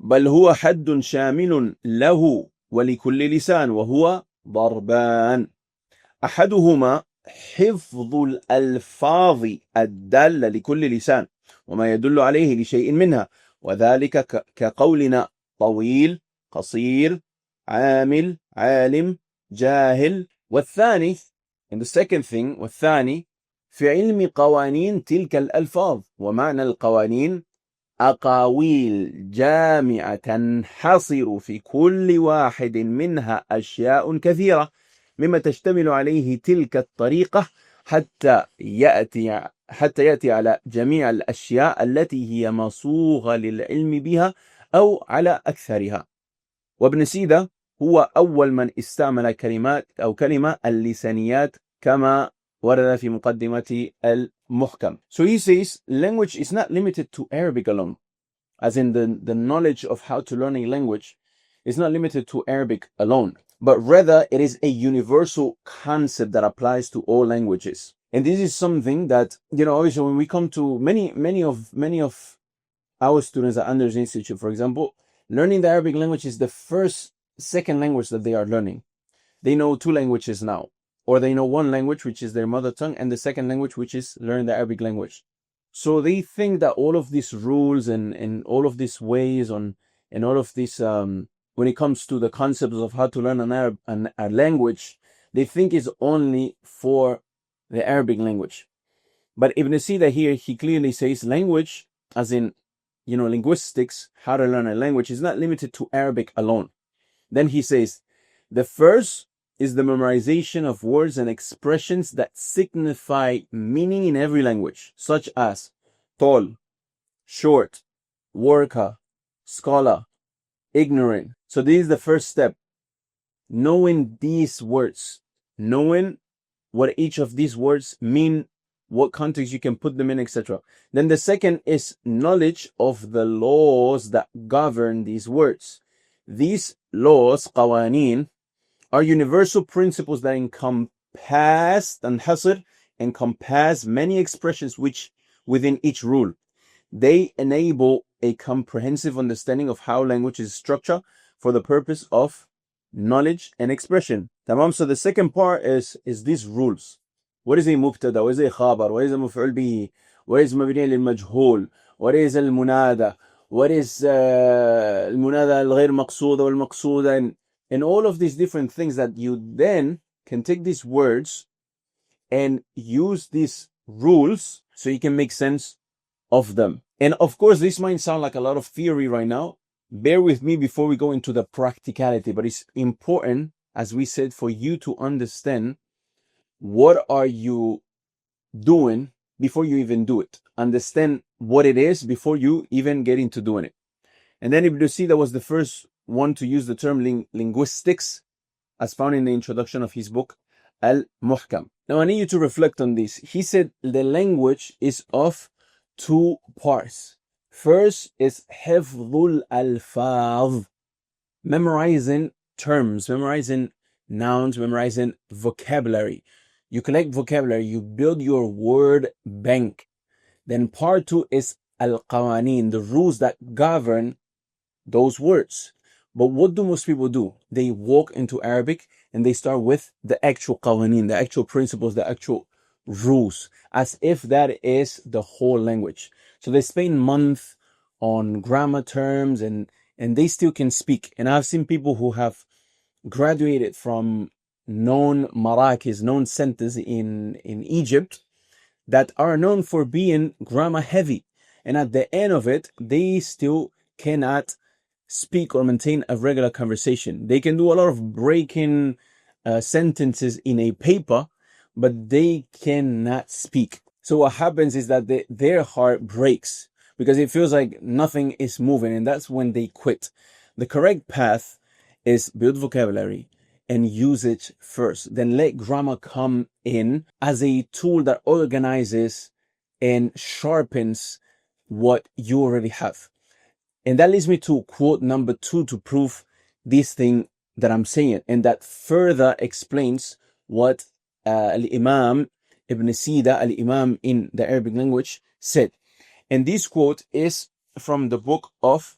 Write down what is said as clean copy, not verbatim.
بل هو حد شامل له ولكل لسان وهو ضربان. أحدهما حفظ الألفاظ الدالة لكل لسان وما يدل عليه لشيء منها، وذلك كقولنا طويل، قصير، عامل، عالم، جاهل. والثاني and the second thing والثاني في علم قوانين تلك الألفاظ. ومعنى القوانين أقاويل جامعة تنحصر في كل واحد منها أشياء كثيرة مما تشتمل عليه تلك الطريقة حتى يأتي على جميع الأشياء التي هي مصوغة للعلم بها أو على أكثرها. وابن سيدة هو أول من استعمل كلمات أو كلمة اللسانيات كما ورد في مقدمة المحكم. So he says language is not limited to Arabic alone, as in the knowledge of how to learn a language is not limited to Arabic alone, but rather it is a universal concept that applies to all languages. And this is something that, obviously when we come to many of our students at Anders Institute, for example, learning the Arabic language is the second language that they are learning. They know two languages now, or they know one language, which is their mother tongue, and the second language, which is learn the Arabic language. So they think that all of these rules and all of these ways and all of this, when it comes to the concepts of how to learn a language, they think is only for the Arabic language. But Ibn Sina here, he clearly says language, as in, linguistics, how to learn a language, is not limited to Arabic alone. Then he says, the first is the memorization of words and expressions that signify meaning in every language, such as tall, short, worker, scholar, ignorant. So this is the first step. Knowing these words, knowing what each of these words mean, what context you can put them in, etc. Then the second is knowledge of the laws that govern these words. These laws, qawaneen, are universal principles that encompass many expressions which within each rule. They enable a comprehensive understanding of how language is structured for the purpose of knowledge and expression. Tamam. So the second part is these rules. What is a mubtada? What is a khabar? What is a maf'ul bihi? What is mabni lil majhul? What is al munada? What is al munada al ghayr maqsuda wal maqsuda? And all of these different things that you then can take these words and use these rules so you can make sense of them. And of course, this might sound like a lot of theory right now. Bear with me before we go into the practicality, but it's important, as we said, for you to understand what are you doing before you even do it. Understand what it is before you even get into doing it. And then Ibn Sina was the first one to use the term linguistics as found in the introduction of his book Al-Muhkam. Now I need you to reflect on this. He said the language is of two parts. First is hifdhul alfaz, memorizing terms, memorizing nouns, memorizing vocabulary. You collect vocabulary, you build your word bank. Then part two is al-qawaneen, the rules that govern those words. But what do most people do? They walk into Arabic and they start with the actual qawaneen, the actual principles, the actual rules, as if that is the whole language. So they spend months on grammar terms and they still can speak. And I've seen people who have graduated from known marakis, known centers in Egypt that are known for being grammar heavy. And at the end of it, they still cannot speak or maintain a regular conversation. They can do a lot of breaking sentences in a paper, but they cannot speak. So what happens is that their heart breaks because it feels like nothing is moving, and that's when they quit. The correct path is build vocabulary and use it first. Then let grammar come in as a tool that organizes and sharpens what you already have. And that leads me to quote number 2 to prove this thing that I'm saying, and that further explains what Al-Imam Ibn Sina, Al-Imam in the Arabic language, said. And this quote is from the book of